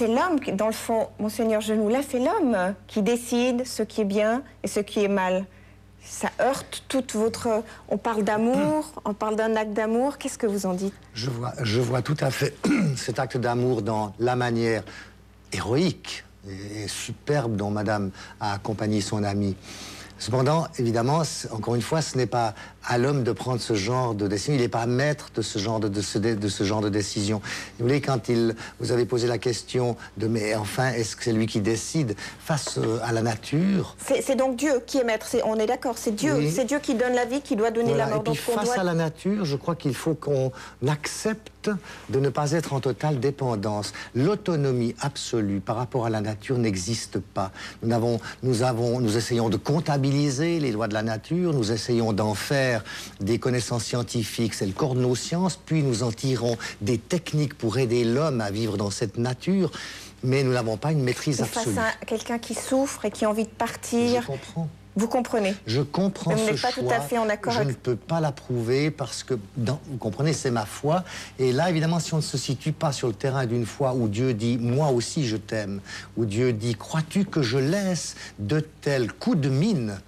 c'est l'homme, dans le fond, Monseigneur Genoux, là, c'est l'homme qui décide ce qui est bien et ce qui est mal. Ça heurte toute votre... On parle d'amour, on parle d'un acte d'amour. Qu'est-ce que vous en dites? Je vois tout à fait cet acte d'amour dans la manière héroïque et superbe dont Madame a accompagné son ami. Cependant, évidemment, encore une fois, ce n'est pas à l'homme de prendre ce genre de décision. Il n'est pas maître de ce genre de décision. Vous voyez, quand vous avez posé la question de mais enfin, est-ce que c'est lui qui décide face à la nature? C'est donc Dieu qui est maître. On est d'accord, c'est Dieu. Oui. C'est Dieu qui donne la vie, qui doit donner la mort. Et puis face à la nature, je crois qu'il faut qu'on accepte de ne pas être en totale dépendance. L'autonomie absolue par rapport à la nature n'existe pas. Nous essayons de comptabiliser les lois de la nature, nous essayons d'en faire des connaissances scientifiques, c'est le corps de nos sciences, puis nous en tirons des techniques pour aider l'homme à vivre dans cette nature, mais nous n'avons pas une maîtrise absolue. Face à quelqu'un qui souffre et qui a envie de partir... Je comprends. Vous comprenez? Je comprends ce choix. Vous n'êtes pas tout à fait en accord avec... Je ne peux pas l'approuver parce que, vous comprenez, c'est ma foi. Et là, évidemment, si on ne se situe pas sur le terrain d'une foi où Dieu dit « moi aussi je t'aime », où Dieu dit « crois-tu que je laisse de tels coups de mine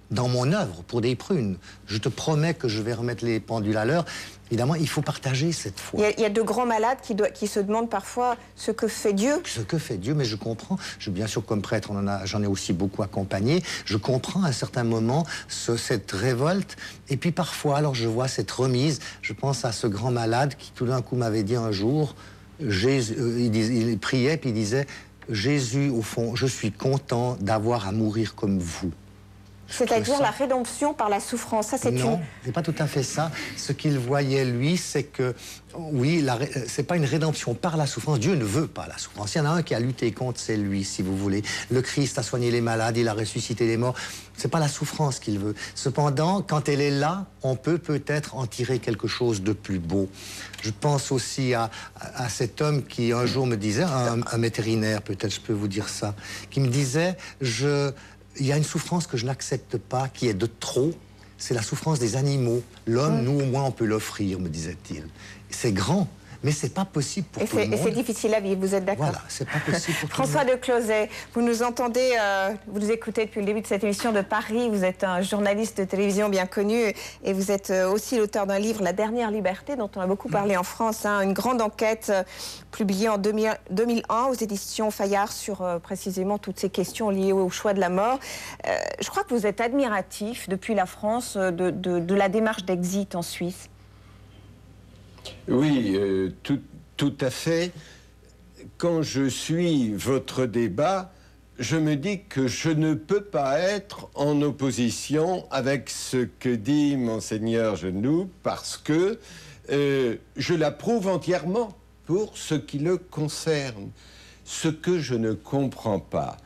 dans mon œuvre pour des prunes? Je te promets que je vais remettre les pendules à l'heure ». Évidemment, il faut partager cette foi. Il y a de grands malades qui se demandent parfois ce que fait Dieu. Ce que fait Dieu, mais je comprends. Bien sûr, comme prêtre, j'en ai aussi beaucoup accompagné. Je comprends à certains moments cette révolte. Et puis parfois, alors je vois cette remise. Je pense à ce grand malade qui tout d'un coup m'avait dit un jour, il priait puis il disait « Jésus, au fond, je suis content d'avoir à mourir comme vous ». C'est-à-dire la rédemption par la souffrance. Ça, c'est non, c'est pas tout à fait ça. Ce qu'il voyait, lui, c'est que, oui, c'est pas une rédemption par la souffrance. Dieu ne veut pas la souffrance. Il y en a un qui a lutté contre, c'est lui, si vous voulez. Le Christ a soigné les malades, il a ressuscité les morts. C'est pas la souffrance qu'il veut. Cependant, quand elle est là, on peut peut-être en tirer quelque chose de plus beau. Je pense aussi à cet homme qui, un jour, me disait, un vétérinaire, peut-être je peux vous dire ça, qui me disait, il y a une souffrance que je n'accepte pas, qui est de trop, c'est la souffrance des animaux. L'homme, nous, au moins, on peut l'offrir, me disait-il. C'est grand, mais c'est pas possible pour tout le monde. Et c'est difficile à vivre, vous êtes d'accord? Voilà, c'est pas possible pour tout le monde. François de Closet, vous nous entendez, vous nous écoutez depuis le début de cette émission de Paris. Vous êtes un journaliste de télévision bien connu et vous êtes aussi l'auteur d'un livre, La Dernière Liberté, dont on a beaucoup parlé en France. Une grande enquête publiée en 2001 aux éditions Fayard sur précisément toutes ces questions liées au choix de la mort. Je crois que vous êtes admiratif depuis la France de la démarche d'Exit en Suisse. Oui, tout à fait. Quand je suis votre débat, je me dis que je ne peux pas être en opposition avec ce que dit Monseigneur Genoux parce que je l'approuve entièrement pour ce qui le concerne. Ce que je ne comprends pas,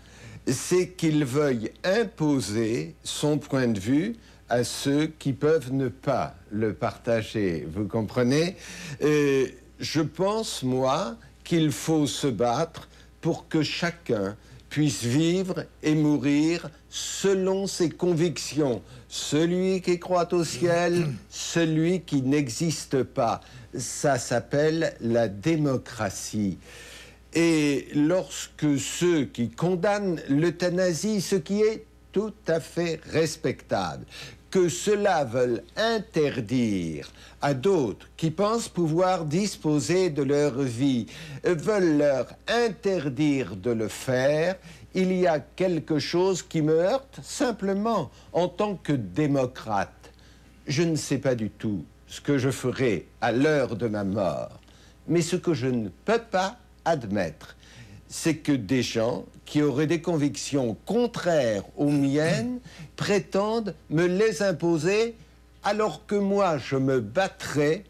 c'est qu'il veuille imposer son point de vue à ceux qui peuvent ne pas le partager. Vous comprenez? Je pense, moi, qu'il faut se battre pour que chacun puisse vivre et mourir selon ses convictions. Celui qui croit au ciel, celui qui n'existe pas. Ça s'appelle la démocratie. Et lorsque ceux qui condamnent l'euthanasie, ce qui est tout à fait respectable, que ceux-là veulent interdire à d'autres qui pensent pouvoir disposer de leur vie, veulent leur interdire de le faire, il y a quelque chose qui me heurte simplement en tant que démocrate. Je ne sais pas du tout ce que je ferai à l'heure de ma mort, mais ce que je ne peux pas admettre, c'est que des gens qui auraient des convictions contraires aux miennes prétendent me les imposer alors que moi je me battrais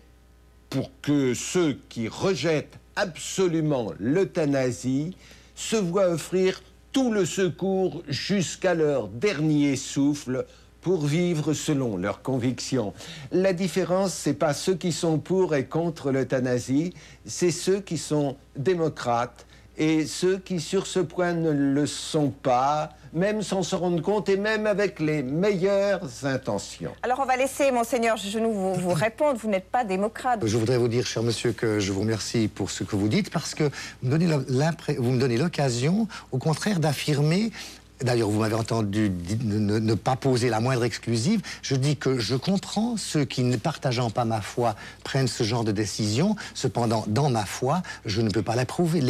pour que ceux qui rejettent absolument l'euthanasie se voient offrir tout le secours jusqu'à leur dernier souffle pour vivre selon leurs convictions. La différence, c'est pas ceux qui sont pour et contre l'euthanasie, c'est ceux qui sont démocrates et ceux qui, sur ce point, ne le sont pas, même sans se rendre compte et même avec les meilleures intentions. Alors on va laisser Monseigneur Genoux vous répondre. Vous n'êtes pas démocrate. Je voudrais vous dire, cher monsieur, que je vous remercie pour ce que vous dites, parce que vous me donnez l'occasion, au contraire, d'affirmer. D'ailleurs, vous m'avez entendu ne pas poser la moindre exclusive. Je dis que je comprends ceux qui, ne partageant pas ma foi, prennent ce genre de décision. Cependant, dans ma foi, je ne peux pas l'approuver,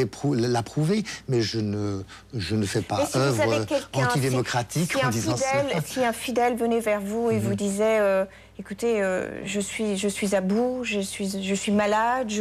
mais je ne fais pas œuvre antidémocratique en disant ça. Si un fidèle venait vers vous et vous disait écoutez, je suis à bout, je suis malade,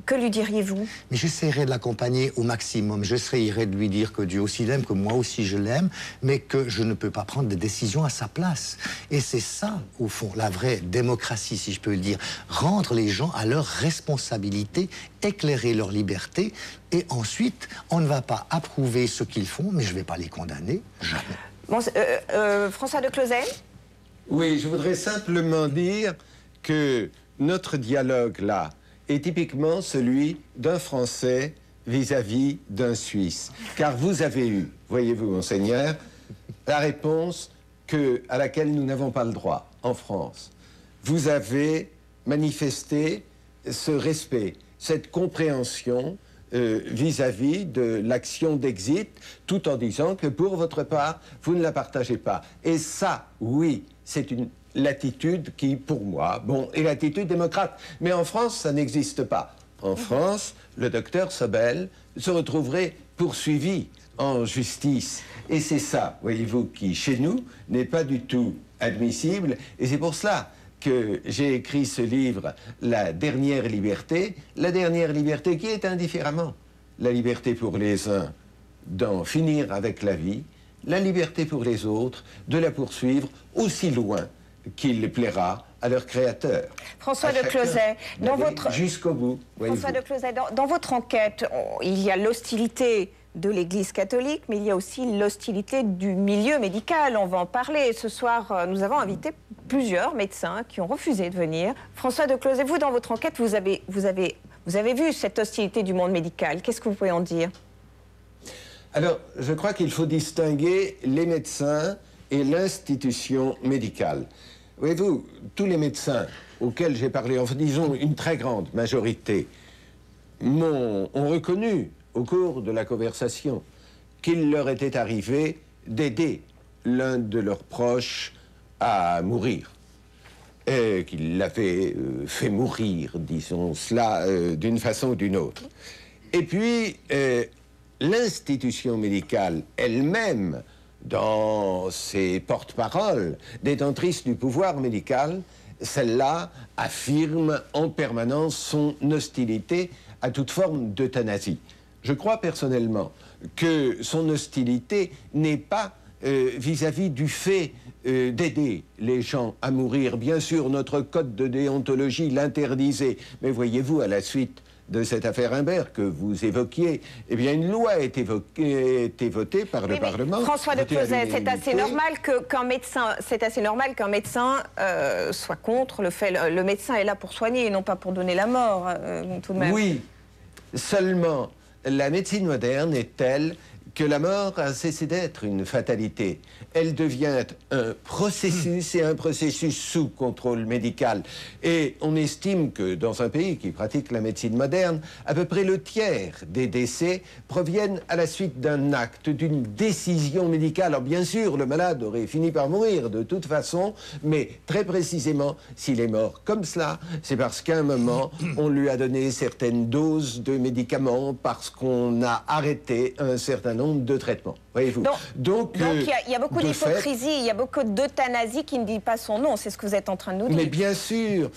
que lui diriez-vous? Mais j'essaierai de l'accompagner au maximum. J'essaierai de lui dire que Dieu aussi l'aime, que moi aussi je l'aime, mais que je ne peux pas prendre des décisions à sa place. Et c'est ça, au fond, la vraie démocratie, si je peux le dire. Rendre les gens à leurs responsabilités, éclairer leur liberté, et ensuite, on ne va pas approuver ce qu'ils font, mais je ne vais pas les condamner, jamais. Bon, François de Closets? Oui, je voudrais simplement dire que notre dialogue, là, est typiquement celui d'un Français vis-à-vis d'un Suisse. Car vous avez eu, voyez-vous, Monseigneur, la réponse à laquelle nous n'avons pas le droit en France. Vous avez manifesté ce respect, cette compréhension vis-à-vis de l'action d'Exit, tout en disant que pour votre part, vous ne la partagez pas. Et ça, oui, c'est une l'attitude qui, pour moi, est l'attitude démocrate. Mais en France, ça n'existe pas. En France, le docteur Sobel se retrouverait poursuivi en justice. Et c'est ça, voyez-vous, qui, chez nous, n'est pas du tout admissible. Et c'est pour cela que j'ai écrit ce livre, La dernière liberté qui est indifféremment la liberté pour les uns d'en finir avec la vie, la liberté pour les autres de la poursuivre aussi loin qu'il plaira à leur créateur. François de Closets, jusqu'au bout. François de Closets, dans votre enquête, il y a l'hostilité de l'Église catholique, mais il y a aussi l'hostilité du milieu médical. On va en parler. Ce soir, nous avons invité plusieurs médecins qui ont refusé de venir. François de Closets, vous, dans votre enquête, vous avez vu cette hostilité du monde médical. Qu'est-ce que vous pouvez en dire? Alors, je crois qu'il faut distinguer les médecins et l'institution médicale. Voyez-vous, tous les médecins auxquels j'ai parlé, enfin disons une très grande majorité, ont reconnu au cours de la conversation qu'il leur était arrivé d'aider l'un de leurs proches à mourir. Et qu'il l'avait fait mourir, disons cela, d'une façon ou d'une autre. Et puis, l'institution médicale elle-même, dans ses porte-paroles, détentrice du pouvoir médical, celle-là affirme en permanence son hostilité à toute forme d'euthanasie. Je crois personnellement que son hostilité n'est pas vis-à-vis du fait d'aider les gens à mourir. Bien sûr, notre code de déontologie l'interdisait, mais voyez-vous, à la suite de cette affaire Imbert que vous évoquiez, eh bien, une loi a été votée par le Parlement. François de Closets, c'est assez normal qu'un médecin, soit contre le fait. Le médecin est là pour soigner et non pas pour donner la mort, tout de même. Oui, seulement la médecine moderne est telle que la mort a cessé d'être une fatalité. Elle devient un processus et un processus sous contrôle médical. Et on estime que dans un pays qui pratique la médecine moderne, à peu près le tiers des décès proviennent à la suite d'un acte, d'une décision médicale. Alors bien sûr, le malade aurait fini par mourir de toute façon, mais très précisément, s'il est mort comme cela, c'est parce qu'à un moment, on lui a donné certaines doses de médicaments, parce qu'on a arrêté un certain nombre de traitements, voyez-vous. Donc il y a beaucoup d'hypocrisie, il y a beaucoup d'euthanasie qui ne dit pas son nom, c'est ce que vous êtes en train de nous dire. Mais bien sûr,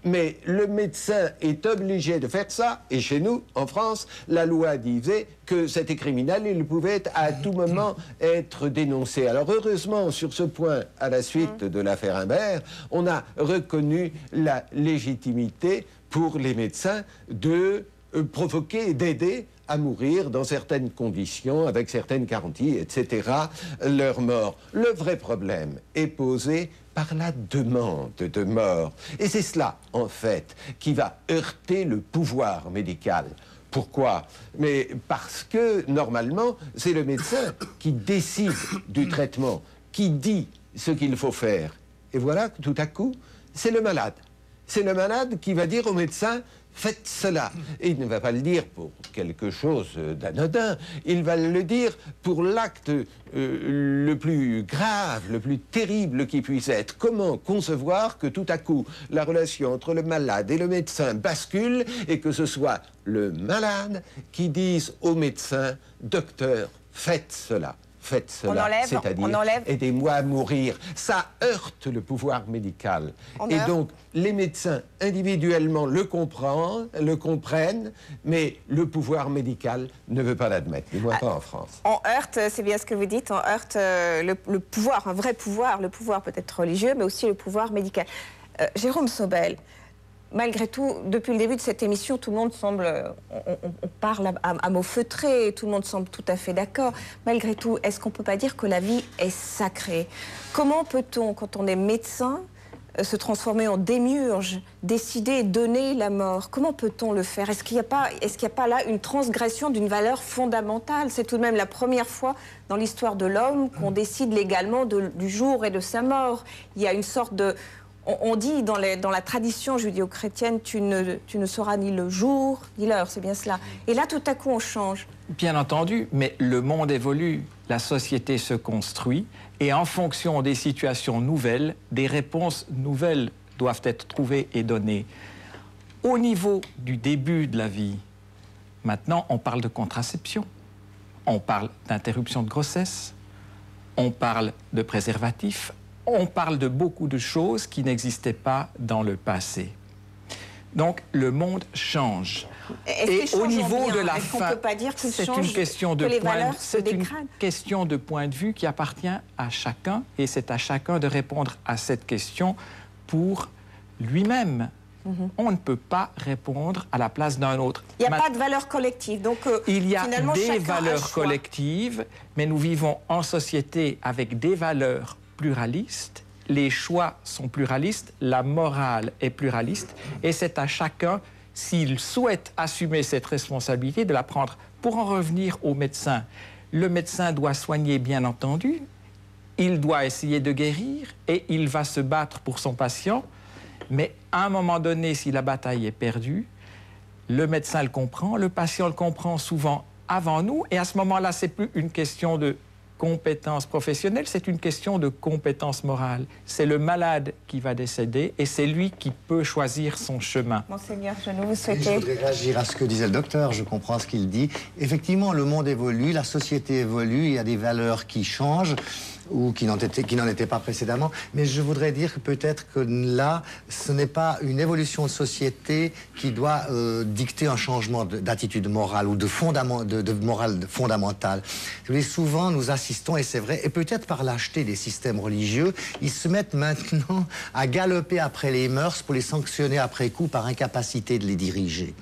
mais le médecin est obligé de faire ça, et chez nous, en France, la loi disait que c'était criminel, il pouvait à tout moment être dénoncé. Alors heureusement, sur ce point, à la suite de l'affaire Imbert, on a reconnu la légitimité pour les médecins de provoquer, d'aider à mourir dans certaines conditions, avec certaines garanties, etc., leur mort. Le vrai problème est posé par la demande de mort. Et c'est cela, en fait, qui va heurter le pouvoir médical. Pourquoi? Mais parce que, normalement, c'est le médecin qui décide du traitement, qui dit ce qu'il faut faire. Et voilà que tout à coup, c'est le malade. C'est le malade qui va dire au médecin, faites cela. Et il ne va pas le dire pour quelque chose d'anodin, il va le dire pour l'acte le plus grave, le plus terrible qui puisse être. Comment concevoir que tout à coup, la relation entre le malade et le médecin bascule et que ce soit le malade qui dise au médecin, docteur, faites cela. Faites cela, c'est-à-dire aidez-moi à mourir. Ça heurte le pouvoir médical. Et donc, les médecins individuellement le comprennent, mais le pouvoir médical ne veut pas l'admettre, du moins pas en France. On heurte, c'est bien ce que vous dites, on heurte le pouvoir, un vrai pouvoir, le pouvoir peut-être religieux, mais aussi le pouvoir médical. Jérôme Sobel, malgré tout, depuis le début de cette émission, tout le monde semble... On parle à mots feutrés, tout le monde semble tout à fait d'accord. Malgré tout, est-ce qu'on ne peut pas dire que la vie est sacrée? Comment peut-on, quand on est médecin, se transformer en démiurge, décider, donner la mort? Comment peut-on le faire? Est-ce qu'il n'y a pas là une transgression d'une valeur fondamentale? C'est tout de même la première fois dans l'histoire de l'homme qu'on décide légalement du jour et de sa mort. Il y a une sorte de... On dit dans la tradition judéo-chrétienne, tu ne sauras ni le jour ni l'heure, c'est bien cela. Et là, tout à coup, on change. Bien entendu, mais le monde évolue, la société se construit, et en fonction des situations nouvelles, des réponses nouvelles doivent être trouvées et données. Au niveau du début de la vie, maintenant, on parle de contraception, on parle d'interruption de grossesse, on parle de préservatif. On parle de beaucoup de choses qui n'existaient pas dans le passé. Donc, le monde change. Et au niveau de la fin, c'est une question de point de vue qui appartient à chacun, et c'est à chacun de répondre à cette question pour lui-même. On ne peut pas répondre à la place d'un autre. Il n'y a pas de valeur collective. Donc, il y a des valeurs collectives, mais nous vivons en société avec des valeurs pluralistes, les choix sont pluralistes, la morale est pluraliste, et c'est à chacun, s'il souhaite assumer cette responsabilité, de la prendre. Pour en revenir au médecin, le médecin doit soigner, bien entendu, il doit essayer de guérir, et il va se battre pour son patient, mais à un moment donné, si la bataille est perdue, le médecin le comprend, le patient le comprend souvent avant nous, et à ce moment-là, c'est plus une question de compétence professionnelle, c'est une question de compétence morale. C'est le malade qui va décéder et c'est lui qui peut choisir son chemin. Monseigneur, je vous souhaite... Je voudrais réagir à ce que disait le docteur, je comprends ce qu'il dit. Effectivement, le monde évolue, la société évolue, il y a des valeurs qui changent ou qui n'en étaient pas précédemment. Mais je voudrais dire que peut-être que là, ce n'est pas une évolution de société qui doit dicter un changement d'attitude morale ou de morale fondamentale. Souvent, nous assistons, et c'est vrai, et peut-être par lâcheté des systèmes religieux, ils se mettent maintenant à galoper après les mœurs pour les sanctionner après coup par incapacité de les diriger.